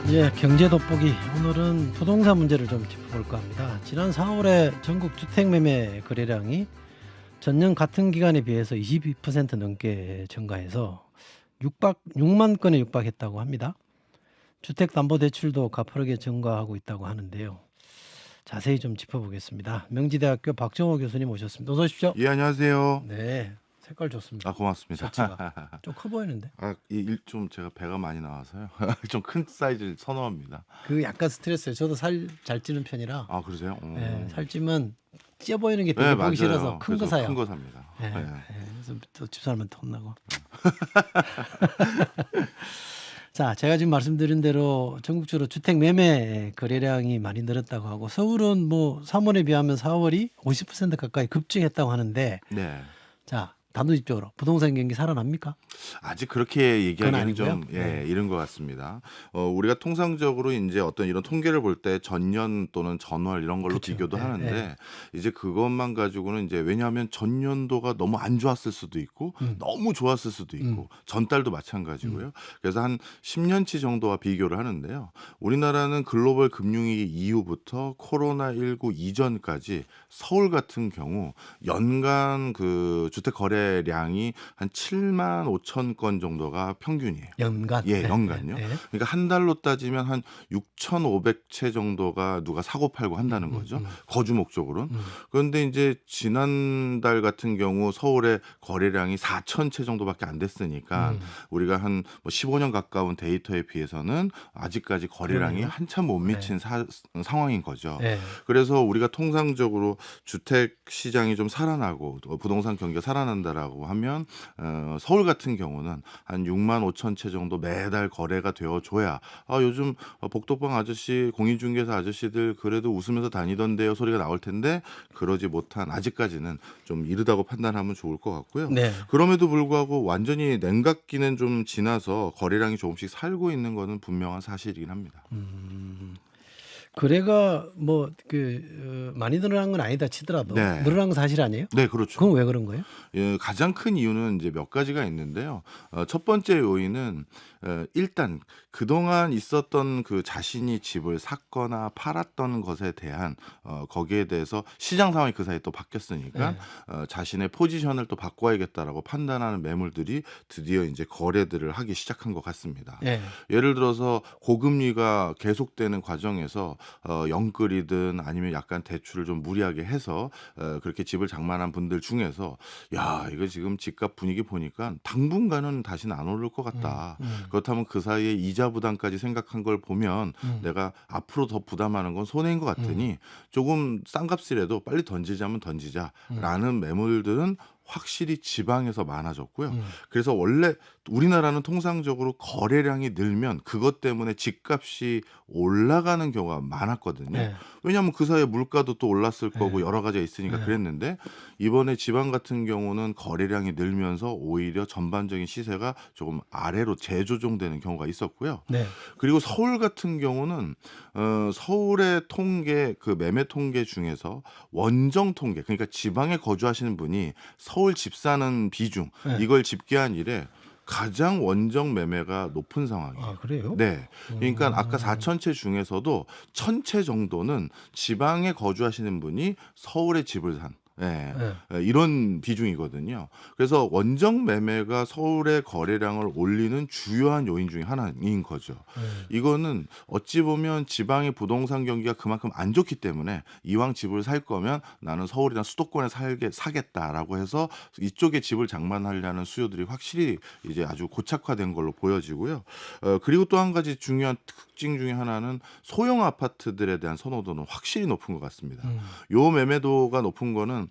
예, 경제 돋보기. 오늘은 부동산 문제를 좀 짚어볼까 합니다. 지난 4월에 전국 주택 매매 거래량이 전년 같은 기간에 비해서 22% 넘게 증가해서 6만 건에 육박했다고 합니다. 주택담보대출도 가파르게 증가하고 있다고 하는데요. 자세히 좀 짚어보겠습니다. 명지대학교 박정호 교수님 오셨습니다. 어서 오십시오. 예, 안녕하세요. 네, 색깔 좋습니다. 아, 고맙습니다. 셔츠가 좀 커 보이는데. 좀 제가 배가 많이 나와서요. 좀 큰 사이즈를 선호합니다. 그 약간 스트레스예요. 저도 살 잘 찌는 편이라 아, 그러세요? 예, 살찌면 찌어 보이는 게 별로 네, 보기 맞아요. 싫어서 큰 거 그래서 사요. 큰 거 삽니다. 예, 예. 그래서 또 집사람한테 혼나고. 자, 제가 지금 말씀드린 대로 전국적으로 주택 매매 거래량이 많이 늘었다고 하고 서울은 뭐 3월에 비하면 4월이 50% 가까이 급증했다고 하는데 네. 자, 단도직입적으로 부동산 경기 살아납니까? 아직 그렇게 얘기하기는 아니고요? 좀 이른 것 같습니다. 우리가 통상적으로 인제 어떤 이런 통계를 볼 때 전년 또는 전월 이런 걸로 그쵸. 비교도 예, 하는데 이제 그것만 가지고는 인제 왜냐하면 전년도가 너무 안 좋았을 수도 있고 너무 좋았을 수도 있고 전달도 마찬가지고요. 그래서 한 10년치 정도와 비교를 하는데요. 우리나라는 글로벌 금융위기 이후부터 코로나19 이전까지 서울 같은 경우 연간 그 주택 거래량이 한 7만 5천 건 정도가 평균이에요. 연간. 예, 예, 연간요. 예, 예. 그러니까 한 달로 따지면 한 6,500채 정도가 누가 사고 팔고 한다는 음, 거죠. 음, 거주 목적으로는. 음. 그런데 인제 지난달 같은 경우 서울의 거래량이 4,000채 정도밖에 안 됐으니까 우리가 한 뭐 15년 가까운 데이터에 비해서는 아직까지 거래량이 그러네요. 한참 못 미친 상황인 거죠. 예. 그래서 우리가 통상적으로 주택 시장이 좀 살아나고 또 부동산 경기가 살아난다라고 하면 서울 같은 경우는 한 6만 5천 채 정도 매달 거래가 되어 줘야 요즘 복덕방 아저씨 공인중개사 아저씨들 그래도 웃으면서 다니던데요 소리가 나올 텐데 그러지 못한 아직까지는 좀 이르다고 판단하면 좋을 것 같고요. 네. 그럼에도 불구하고 완전히 냉각기는 좀 지나서 거래량이 조금씩 살고 있는 거는 분명한 사실이긴 합니다. 거래가 뭐 많이 늘어난 건 아니다 치더라도 네. 늘어난 건 사실 아니에요? 네, 그렇죠. 그건 왜 그런 거예요? 예, 가장 큰 이유는 이제 몇 가지가 있는데요. 첫 번째 요인은 일단 그동안 있었던 그 자신이 집을 샀거나 팔았던 것에 대한 거기에 대해서 시장 상황이 그 사이에 또 바뀌었으니까 네. 자신의 포지션을 또 바꿔야겠다라고 판단하는 매물들이 드디어 이제 거래들을 하기 시작한 것 같습니다. 예. 예를 들어서 고금리가 계속되는 과정에서 영끌이든 아니면 약간 대출을 좀 무리하게 해서 그렇게 집을 장만한 분들 중에서 야, 이거 지금 집값 분위기 보니까 당분간은 다시는 안 오를 것 같다. 그렇다면 그 사이에 이자 부담까지 생각한 걸 보면 내가 앞으로 더 부담하는 건 손해인 것 같으니 조금 싼 값이라도 빨리 던지자면 던지자라는 매물들은 확실히 지방에서 많아졌고요. 그래서 원래 우리나라는 통상적으로 거래량이 늘면 그것 때문에 집값이 올라가는 경우가 많았거든요. 네. 왜냐하면 그 사이에 물가도 또 올랐을 거고 네. 여러 가지가 있으니까 네. 그랬는데 이번에 지방 같은 경우는 거래량이 늘면서 오히려 전반적인 시세가 조금 아래로 재조정되는 경우가 있었고요. 네. 그리고 서울 같은 경우는 서울의 통계 그 매매 통계 중에서 원정 통계 그러니까 지방에 거주하시는 분이 서울 집 사는 비중 네. 이걸 집계한 이래 가장 원정 매매가 높은 상황이에요. 아, 그래요? 네. 그러니까 아까 4천 채 중에서도 1,000채 정도는 지방에 거주하시는 분이 서울에 집을 산 예. 이런 비중이거든요. 그래서 원정 매매가 서울의 거래량을 올리는 주요한 요인 중에 하나인 거죠. 이거는 어찌 보면 지방의 부동산 경기가 그만큼 안 좋기 때문에 이왕 집을 살 거면 나는 서울이나 수도권에 사겠다라고 해서 이쪽에 집을 장만하려는 수요들이 확실히 이제 아주 고착화된 걸로 보여지고요. 그리고 또 한 가지 중요한 특징 중에 하나는 소형 아파트들에 대한 선호도는 확실히 높은 것 같습니다. 요 매매도가 높은 거는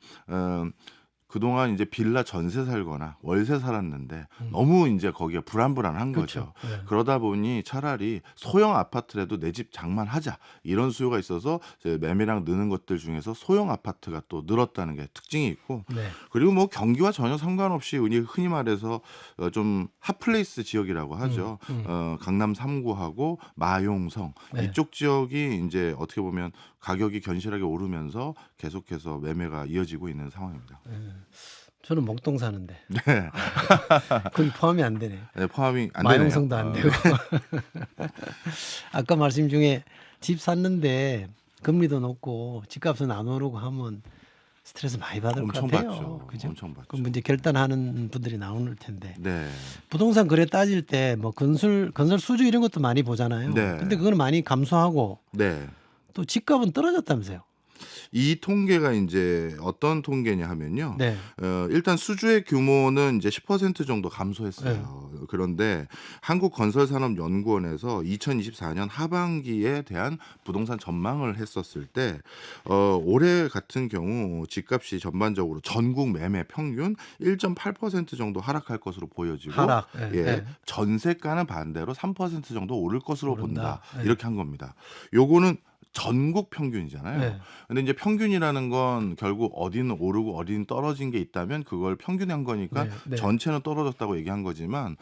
그동안 이제 빌라 전세 살거나 월세 살았는데 너무 이제 거기가 불안불안한 거죠. 그렇죠. 네. 그러다 보니 차라리 소형 아파트라도 내 집 장만하자 이런 수요가 있어서 이제 매매량 느는 것들 중에서 소형 아파트가 또 늘었다는 게 특징이 있고 네. 그리고 뭐 경기와 전혀 상관없이 흔히 말해서 좀 핫플레이스 지역이라고 하죠. 강남 3구하고 마용성 네. 이쪽 지역이 이제 어떻게 보면 가격이 견실하게 오르면서 계속해서 매매가 이어지고 있는 상황입니다. 저는 목동 사는데 네. 거기 포함이 안 되네. 네, 포함이 안 되네요. 마용성도 안 되고. 아까 말씀 중에 집 샀는데 금리도 높고 집값은 안 오르고 하면 스트레스 많이 받을 것 엄청 같아요. 받죠. 그죠? 엄청 받죠. 그럼 이제 결단하는 분들이 나오는 텐데 네. 부동산 거래 따질 때 뭐 건설 수주 이런 것도 많이 보잖아요. 네. 근데 그거는 많이 감소하고 네. 또 집값은 떨어졌다면서요. 이 통계가 이제 어떤 통계냐 하면요. 네. 일단 수주의 규모는 이제 10% 정도 감소했어요. 그런데 한국건설산업연구원에서 2024년 하반기에 대한 부동산 전망을 했었을 때 올해 같은 경우 집값이 전반적으로 전국 매매 평균 1.8% 정도 하락할 것으로 보여지고 하락. 예, 네. 전세가는 반대로 3% 정도 오를 것으로 오른다. 본다. 네. 이렇게 한 겁니다. 요거는 전국 평균이잖아요. 네. 근데 이제 평균이라는 건 결국 어디는 오르고 어디는 떨어진 게 있다면 그걸 평균한 거니까 네, 네. 전체는 떨어졌다고 얘기한 거지만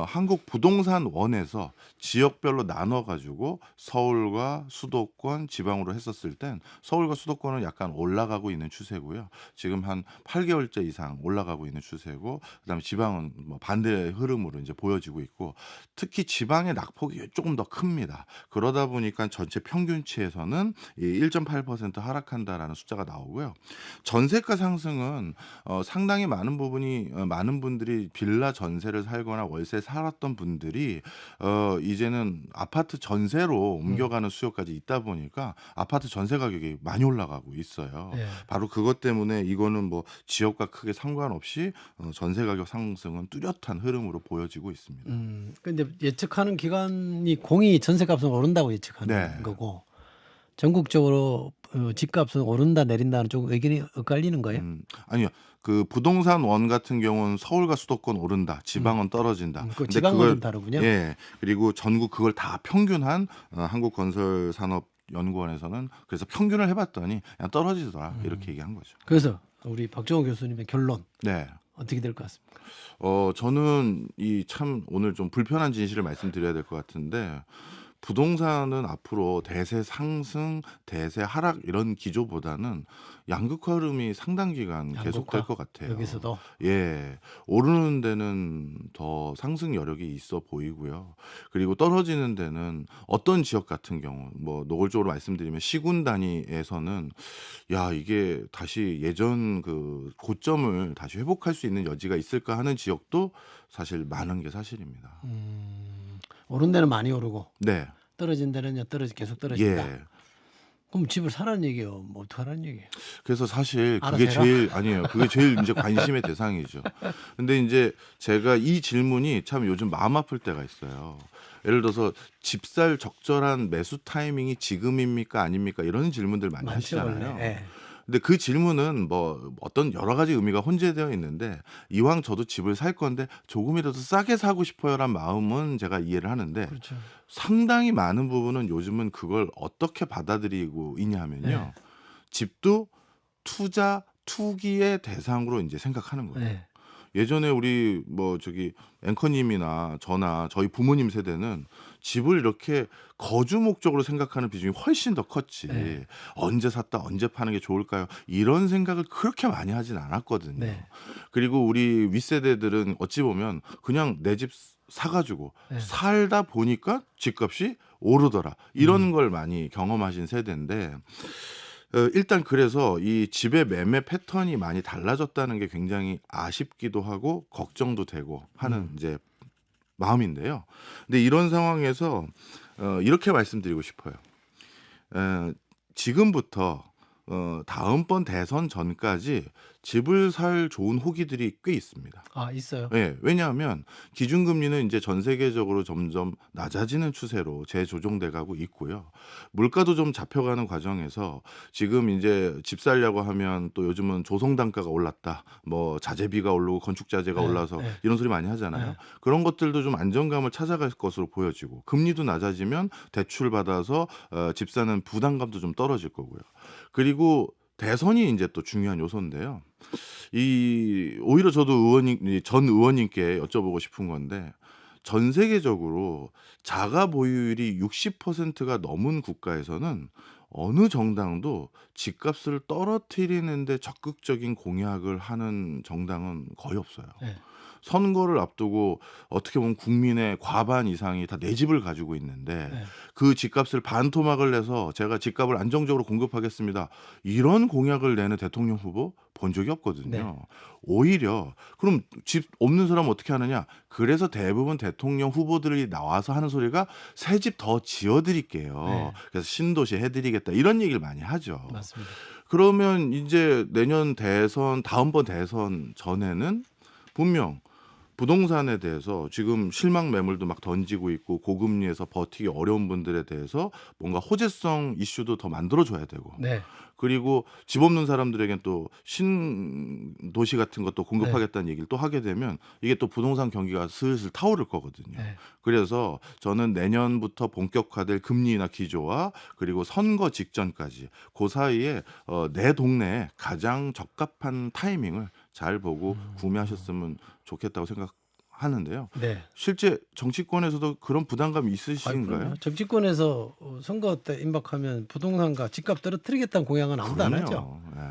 한국 부동산 원에서 지역별로 나눠 가지고 서울과 수도권, 지방으로 했었을 땐 서울과 수도권은 약간 올라가고 있는 추세고요. 지금 한 8개월째 이상 올라가고 있는 추세고 그다음에 지방은 뭐 반대 흐름으로 이제 보여지고 있고 특히 지방의 낙폭이 조금 더 큽니다. 그러다 보니까 전체 평균치에서는 이 1.8% 하락한다라는 숫자가 나오고요. 전세가 상승은 상당히 많은 부분이 많은 분들이 빌라 전세를 살거나 월세 살았던 분들이 이제는 아파트 전세로 옮겨가는 수요까지 있다 보니까 아파트 전세 가격이 많이 올라가고 있어요. 네. 바로 그것 때문에 이거는 뭐 지역과 크게 상관없이 전세 가격 상승은 뚜렷한 흐름으로 보여지고 있습니다. 근데 예측하는 기관이 공이 전세값은 오른다고 예측하는 네. 거고 전국적으로 집값은 오른다 내린다는 좀 의견이 엇갈리는 거예요. 아니요. 그 부동산 원 같은 경우는 서울과 수도권 오른다, 지방은 떨어진다. 그 근데 지방은 그걸 좀 다르군요. 예. 그리고 전국 그걸 다 평균한 한국건설산업연구원에서는 그래서 평균을 해봤더니 그냥 떨어지더라 이렇게 얘기한 거죠. 그래서 우리 박정호 교수님의 결론 네. 어떻게 될 것 같습니까? 저는 이 참 오늘 좀 불편한 진실을 말씀드려야 될 것 같은데 부동산은 앞으로 대세 상승, 대세 하락 이런 기조보다는 양극화 흐름이 상당 기간 계속될 양극화, 것 같아요. 여기서도 예, 오르는 데는 더 상승 여력이 있어 보이고요. 그리고 떨어지는 데는 어떤 지역 같은 경우, 뭐 노골적으로 말씀드리면 시군 단위에서는 야 이게 다시 예전 그 고점을 다시 회복할 수 있는 여지가 있을까 하는 지역도 사실 많은 게 사실입니다. 오른 데는 많이 오르고 네, 떨어진 데는 계속 떨어진다. 예. 그럼 집을 사라는 얘기예요. 뭐 어떡하라는 얘기예요? 그래서 사실 알아서 그게 해라. 제일 아니에요. 그게 제일 이제 관심의 대상이죠. 근데 이제 제가 이 질문이 참 요즘 마음 아플 때가 있어요. 예를 들어서 집 살 적절한 매수 타이밍이 지금입니까 아닙니까 이런 질문들 많이 많죠 하시잖아요. 원래. 예. 근데 그 질문은 뭐 어떤 여러 가지 의미가 혼재되어 있는데 이왕 저도 집을 살 건데 조금이라도 싸게 사고 싶어요란 마음은 제가 이해를 하는데 그렇죠. 상당히 많은 부분은 요즘은 그걸 어떻게 받아들이고 있냐면요. 네. 집도 투자, 투기의 대상으로 이제 생각하는 거예요. 네. 예전에 우리 뭐 저기 앵커님이나 저나 저희 부모님 세대는 집을 이렇게 거주 목적으로 생각하는 비중이 훨씬 더 컸지. 네. 언제 샀다 언제 파는 게 좋을까요? 이런 생각을 그렇게 많이 하진 않았거든요. 네. 그리고 우리 윗세대들은 어찌 보면 그냥 내 집 사가지고 네. 살다 보니까 집값이 오르더라. 이런 걸 많이 경험하신 세대인데 일단 그래서 이 집의 매매 패턴이 많이 달라졌다는 게 굉장히 아쉽기도 하고 걱정도 되고 하는 이제 마음인데요. 근데 이런 상황에서 이렇게 말씀드리고 싶어요. 지금부터 다음번 대선 전까지 집을 살 좋은 호기들이 꽤 있습니다. 아 있어요. 예, 왜냐하면 기준금리는 이제 전 세계적으로 점점 낮아지는 추세로 재조정돼 가고 있고요. 물가도 좀 잡혀가는 과정에서 지금 이제 집 살려고 하면 또 요즘은 조성 단가가 올랐다. 뭐 자재비가 오르고 건축 자재가 네, 올라서 네. 이런 소리 많이 하잖아요. 네. 그런 것들도 좀 안정감을 찾아갈 것으로 보여지고 금리도 낮아지면 대출 받아서 집 사는 부담감도 좀 떨어질 거고요. 그리고 대선이 이제 또 중요한 요소인데요. 오히려 저도 전 의원님께 여쭤보고 싶은 건데 전 세계적으로 자가 보유율이 60%가 넘은 국가에서는 어느 정당도 집값을 떨어뜨리는데 적극적인 공약을 하는 정당은 거의 없어요. 네. 선거를 앞두고 어떻게 보면 국민의 과반 이상이 다 내 집을 가지고 있는데 네. 그 집값을 반토막을 내서 제가 집값을 안정적으로 공급하겠습니다. 이런 공약을 내는 대통령 후보 본 적이 없거든요. 네. 오히려 그럼 집 없는 사람은 어떻게 하느냐? 그래서 대부분 대통령 후보들이 나와서 하는 소리가 새 집 더 지어 드릴게요. 네. 그래서 신도시 해 드리겠다. 이런 얘기를 많이 하죠. 맞습니다. 그러면 이제 내년 대선 다음번 대선 전에는 분명 부동산에 대해서 지금 실망 매물도 막 던지고 있고 고금리에서 버티기 어려운 분들에 대해서 뭔가 호재성 이슈도 더 만들어 줘야 되고 네. 그리고 집 없는 사람들에겐 또 신도시 같은 것도 공급하겠다는 얘기를 또 하게 되면 이게 또 부동산 경기가 슬슬 타오를 거거든요. 네. 그래서 저는 내년부터 본격화될 금리 인하 기조와 그리고 선거 직전까지 그 사이에 내 동네에 가장 적합한 타이밍을 잘 보고 구매하셨으면 좋겠다고 생각하는데요. 네. 실제 정치권에서도 그런 부담감이 아니, 있으신가요? 그럼요. 정치권에서 선거 때 임박하면 부동산과 집값 떨어뜨리겠다는 공약은 아무도 안 하죠. 예.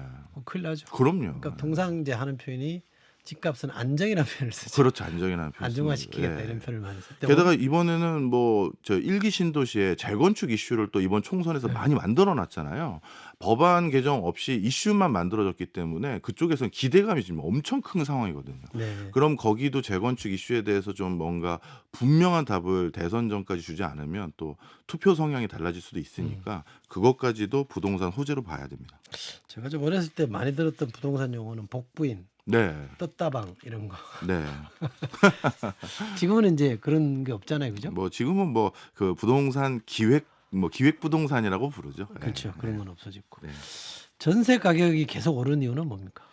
큰일 나죠. 그럼요. 그러니까 통상 이제 하는 표현이 집값은 안정이라는 표현을 쓰죠. 그렇죠. 안정이라는 표현. 안정화시키겠다 예. 이런 표현을 많이 쓰죠. 게다가 이번에는 뭐 저 1기 신도시의 재건축 이슈를 또 이번 총선에서 네. 많이 만들어 놨잖아요. 법안 개정 없이 이슈만 만들어졌기 때문에 그쪽에서는 기대감이 지금 엄청 큰 상황이거든요. 네. 그럼 거기도 재건축 이슈에 대해서 좀 뭔가 분명한 답을 대선 전까지 주지 않으면 또 투표 성향이 달라질 수도 있으니까 그것까지도 부동산 호재로 봐야 됩니다. 제가 좀 어렸을 때 많이 들었던 부동산 용어는 복부인, 네. 떴다방 이런 거. 네. 지금은 이제 그런 게 없잖아요, 그죠? 뭐 지금은 뭐 그 부동산 기획 뭐 기획 부동산이라고 부르죠. 그렇죠. 네. 그런 건 없어졌고. 네. 전세 가격이 계속 오르는 이유는 뭡니까?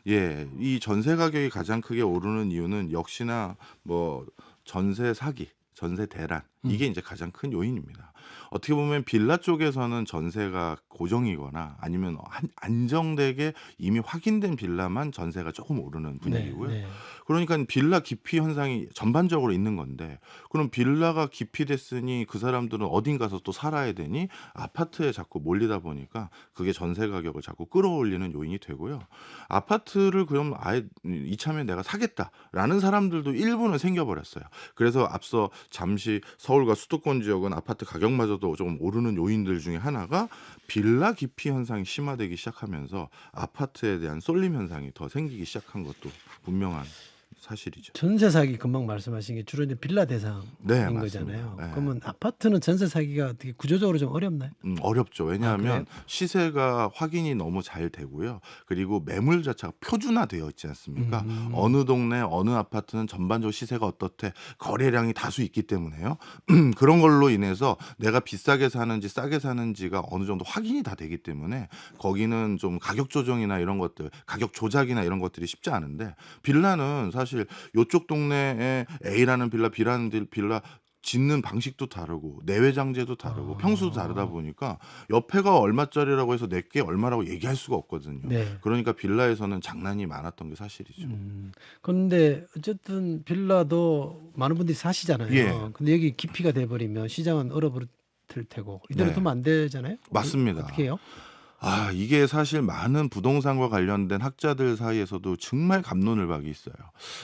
예, 이 전세 가격이 가장 크게 오르는 이유는 역시나 뭐 전세 사기, 전세 대란 이게 이제 가장 큰 요인입니다. 어떻게 보면 빌라 쪽에서는 전세가 고정이거나 아니면 안정되게 이미 확인된 빌라만 전세가 조금 오르는 분위기고요. 네. 그러니까 빌라 기피 현상이 전반적으로 있는 건데 그럼 빌라가 기피됐으니 그 사람들은 어딘 가서 또 살아야 되니 아파트에 자꾸 몰리다 보니까 그게 전세 가격을 자꾸 끌어올리는 요인이 되고요. 아파트를 그럼 아예 이참에 내가 사겠다라는 사람들도 일부는 생겨버렸어요. 그래서 앞서 잠시 서울과 수도권 지역은 아파트 가격마저도 좀 오르는 요인들 중에 하나가 빌라 기피 현상이 심화되기 시작하면서 아파트에 대한 쏠림 현상이 더 생기기 시작한 것도 분명한 사실이죠. 전세 사기 금방 말씀하신 게 주로 이제 빌라 대상인 네, 맞습니다. 거잖아요. 네. 그러면 아파트는 전세 사기가 어떻게 구조적으로 좀 어렵나요? 어렵죠. 왜냐하면 그래요? 시세가 확인이 너무 잘 되고요. 그리고 매물 자체가 표준화되어 있지 않습니까? 음. 어느 동네 어느 아파트는 전반적으로 시세가 어떻대 거래량이 다수 있기 때문에요. 그런 걸로 인해서 내가 비싸게 사는지 싸게 사는지가 어느 정도 확인이 다 되기 때문에 거기는 좀 가격 조정이나 이런 것들, 가격 조작이나 이런 것들이 쉽지 않은데 빌라는 사실 요쪽 동네에 A라는 빌라, B라는 빌라 짓는 방식도 다르고 내외장재도 다르고 평수도 다르다 보니까 옆에가 얼마짜리라고 해서 내게 얼마라고 얘기할 수가 없거든요. 네. 그러니까 빌라에서는 장난이 많았던 게 사실이죠. 그런데 어쨌든 빌라도 많은 분들이 사시잖아요. 예. 근데 여기 기피가 돼버리면 시장은 얼어버릴 테고 이대로 네. 두면 안 되잖아요. 맞습니다. 어떻게 해요? 이게 사실 많은 부동산과 관련된 학자들 사이에서도 정말 갑론을박이 있어요.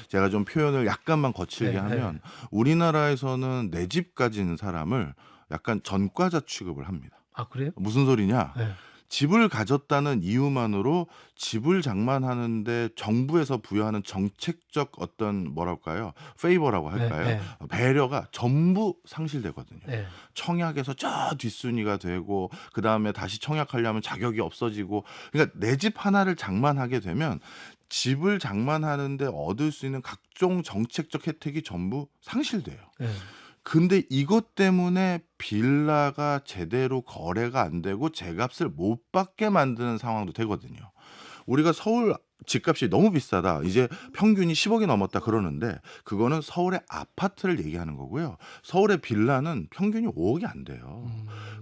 제가 좀 표현을 약간만 거칠게 네, 하면 우리나라에서는 내 집 가진 사람을 약간 전과자 취급을 합니다. 아 그래요? 무슨 소리냐? 네. 집을 가졌다는 이유만으로 집을 장만하는데 정부에서 부여하는 정책적 어떤 뭐랄까요? 페이버라고 할까요? 네. 배려가 전부 상실되거든요. 네. 청약에서 저 뒷순위가 되고 그다음에 다시 청약하려면 자격이 없어지고 그러니까 내 집 하나를 장만하게 되면 집을 장만하는데 얻을 수 있는 각종 정책적 혜택이 전부 상실돼요. 네. 근데 이것 때문에 빌라가 제대로 거래가 안 되고 제값을 못 받게 만드는 상황도 되거든요. 우리가 서울 집값이 너무 비싸다. 이제 평균이 10억이 넘었다 그러는데 그거는 서울의 아파트를 얘기하는 거고요. 서울의 빌라는 평균이 5억이 안 돼요.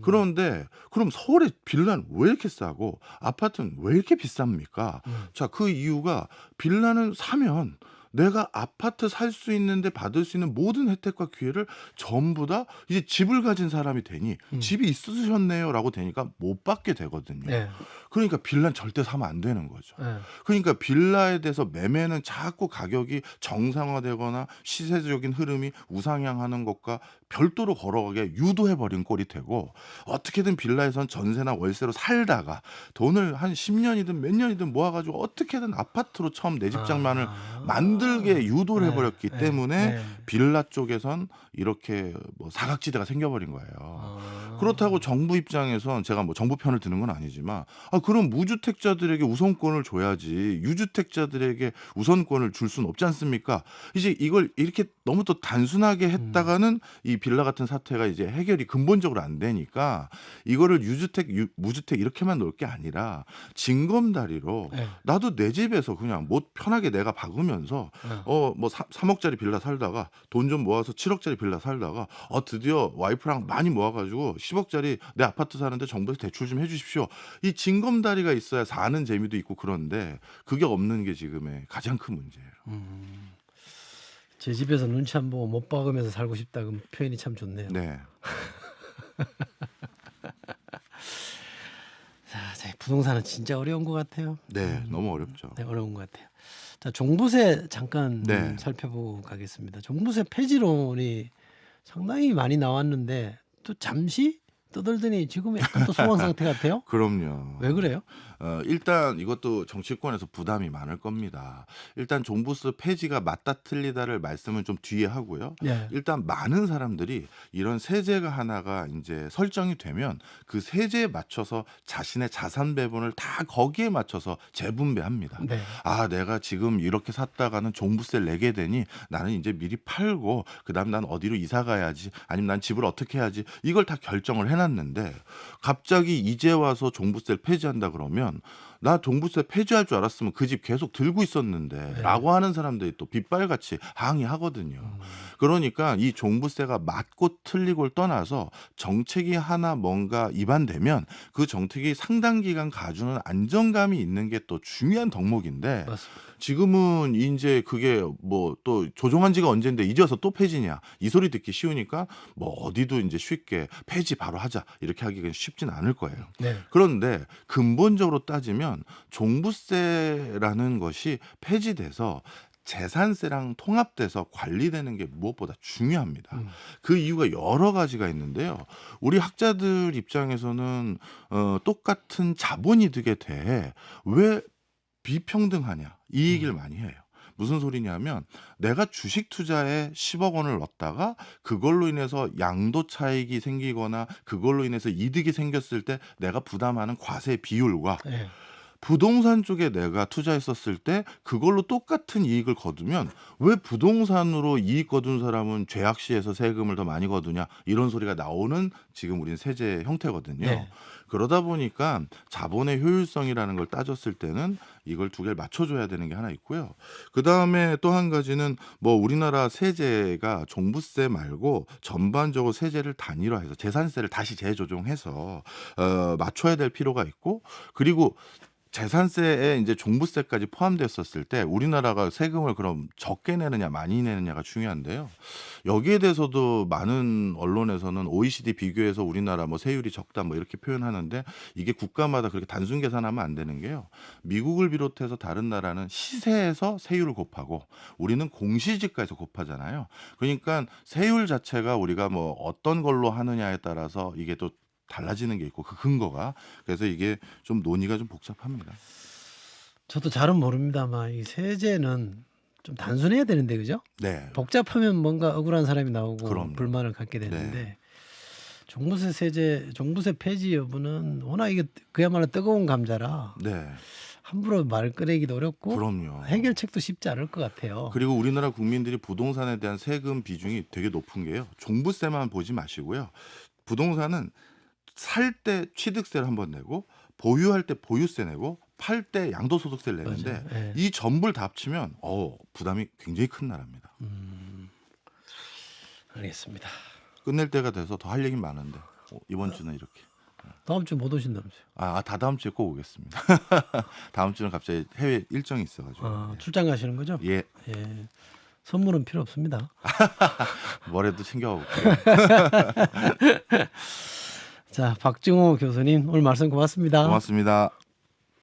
그런데 그럼 서울의 빌라는 왜 이렇게 싸고 아파트는 왜 이렇게 비쌉니까? 자, 그 이유가 빌라는 사면 내가 아파트 살 수 있는데 받을 수 있는 모든 혜택과 기회를 전부 다 이제 집을 가진 사람이 되니 음. 집이 있으셨네요라고 되니까 못 받게 되거든요. 네. 그러니까 빌라는 절대 사면 안 되는 거죠. 네. 그러니까 빌라에 대해서 매매는 자꾸 가격이 정상화되거나 시세적인 흐름이 우상향하는 것과 별도로 걸어가게 유도해 버린 꼴이 되고, 어떻게든 빌라에선 전세나 월세로 살다가 돈을 한 10년이든 몇 년이든 모아 가지고 어떻게든 아파트로 처음 내 집장만을 만들게 유도를 해 버렸기 때문에 빌라 쪽에선 이렇게 뭐 사각지대가 생겨 버린 거예요. 그렇다고 정부 입장에선, 제가 뭐 정부 편을 드는 건 아니지만, 그럼 무주택자들에게 우선권을 줘야지 유주택자들에게 우선권을 줄 수는 없지 않습니까? 이제 이걸 이렇게 너무 또 단순하게 했다가는 이 빌라 같은 사태가 이제 해결이 근본적으로 안 되니까, 이거를 유주택, 무주택 이렇게만 놓을 게 아니라 징검다리로 네. 나도 내 집에서 그냥 뭐 편하게 내가 박으면서 뭐 3억짜리 빌라 살다가 돈 좀 모아서 7억짜리 빌라 살다가 드디어 와이프랑 많이 모아가지고 10억짜리 내 아파트 사는데 정부에서 대출 좀 해주십시오. 이 징검다리가 있어야 사는 재미도 있고, 그런데 그게 없는 게 지금의 가장 큰 문제예요. 제 집에서 눈치 안 보고 못 박으면서 살고 싶다. 그 표현이 참 좋네요. 네. 자, 부동산은 진짜 어려운 것 같아요. 네, 너무 어렵죠. 네, 어려운 것 같아요. 자, 종부세 잠깐 네. 살펴보고 가겠습니다. 종부세 폐지론이 상당히 많이 나왔는데 또 잠시 떠들더니 지금 약간 또 소강 상태 같아요. 그럼요. 왜 그래요? 일단 이것도 정치권에서 부담이 많을 겁니다. 일단 종부세 폐지가 맞다 틀리다를 말씀은 좀 뒤에 하고요. 네. 일단 많은 사람들이 이런 세제가 하나가 이제 설정이 되면 그 세제에 맞춰서 자신의 자산 배분을 다 거기에 맞춰서 재분배합니다. 네. 내가 지금 이렇게 샀다가는 종부세를 내게 되니 나는 이제 미리 팔고 그다음 난 어디로 이사 가야지, 아니면 난 집을 어떻게 해야지, 이걸 다 결정을 해놨는데 갑자기 이제 와서 종부세를 폐지한다 그러면, 나 종부세 폐지할 줄 알았으면 그 집 계속 들고 있었는데 라고 하는 사람들이 또 빗발같이 항의하거든요. 그러니까 이 종부세가 맞고 틀리고를 떠나서 정책이 하나 뭔가 입안되면 그 정책이 상당 기간 가주는 안정감이 있는 게 또 중요한 덕목인데, 맞습니다. 지금은 이제 그게 뭐 또 조정한 지가 언젠데 이제 와서 또 폐지냐, 이 소리 듣기 쉬우니까 뭐 어디도 이제 쉽게 폐지 바로 하자 이렇게 하기가 쉽진 않을 거예요. 네. 그런데 근본적으로 따지면 종부세라는 것이 폐지돼서 재산세랑 통합돼서 관리되는 게 무엇보다 중요합니다. 그 이유가 여러 가지가 있는데요. 우리 학자들 입장에서는 똑같은 자본이득에 대해 왜 비평등하냐, 이 얘기를 많이 해요. 무슨 소리냐면, 내가 주식 투자에 10억 원을 넣었다가 그걸로 인해서 양도 차익이 생기거나 그걸로 인해서 이득이 생겼을 때 내가 부담하는 과세 비율과 네. 부동산 쪽에 내가 투자했었을 때 그걸로 똑같은 이익을 거두면 왜 부동산으로 이익 거둔 사람은 죄악시에서 세금을 더 많이 거두냐, 이런 소리가 나오는 지금 우린 세제 형태거든요. 네. 그러다 보니까 자본의 효율성이라는 걸 따졌을 때는 이걸 두 개를 맞춰줘야 되는 게 하나 있고요. 그 다음에 또 한 가지는 뭐 우리나라 세제가 종부세 말고 전반적으로 세제를 단일화해서 재산세를 다시 재조정해서 맞춰야 될 필요가 있고, 그리고 재산세에 이제 종부세까지 포함됐었을 때 우리나라가 세금을 그럼 적게 내느냐 많이 내느냐가 중요한데요. 여기에 대해서도 많은 언론에서는 OECD 비교해서 우리나라 뭐 세율이 적다 뭐 이렇게 표현하는데, 이게 국가마다 그렇게 단순 계산하면 안 되는 게요. 미국을 비롯해서 다른 나라는 시세에서 세율을 곱하고 우리는 공시지가에서 곱하잖아요. 그러니까 세율 자체가 우리가 뭐 어떤 걸로 하느냐에 따라서 이게 또 달라지는 게 있고, 그 근거가. 그래서 이게 좀 논의가 좀 복잡합니다. 저도 잘은 모릅니다만 이 세제는 좀 단순해야 되는데, 그죠? 네. 복잡하면 뭔가 억울한 사람이 나오고 그럼요. 불만을 갖게 되는데, 네. 종부세 폐지 여부는 워낙 이게 그야말로 뜨거운 감자라 네. 함부로 말 꺼내기도 어렵고 그럼요. 해결책도 쉽지 않을 것 같아요. 그리고 우리나라 국민들이 부동산에 대한 세금 비중이 되게 높은 게요. 종부세만 보지 마시고요. 부동산은 살 때 취득세를 한번 내고, 보유할 때 보유세 내고, 팔 때 양도소득세를 내는데, 맞아요. 예. 이 전부를 다 합치면 부담이 굉장히 큰 나라입니다. 알겠습니다. 끝낼 때가 돼서 더 할 얘기 많은데 이번 주는 이렇게. 다음 주 못 오신다면서요? 다다음 주에 꼭 오겠습니다. 다음 주는 갑자기 해외 일정이 있어가지고. 출장 가시는 거죠? 예. 예. 선물은 필요 없습니다. 뭐라도 챙겨볼게요. 자, 박증호 교수님 오늘 말씀 고맙습니다. 고맙습니다.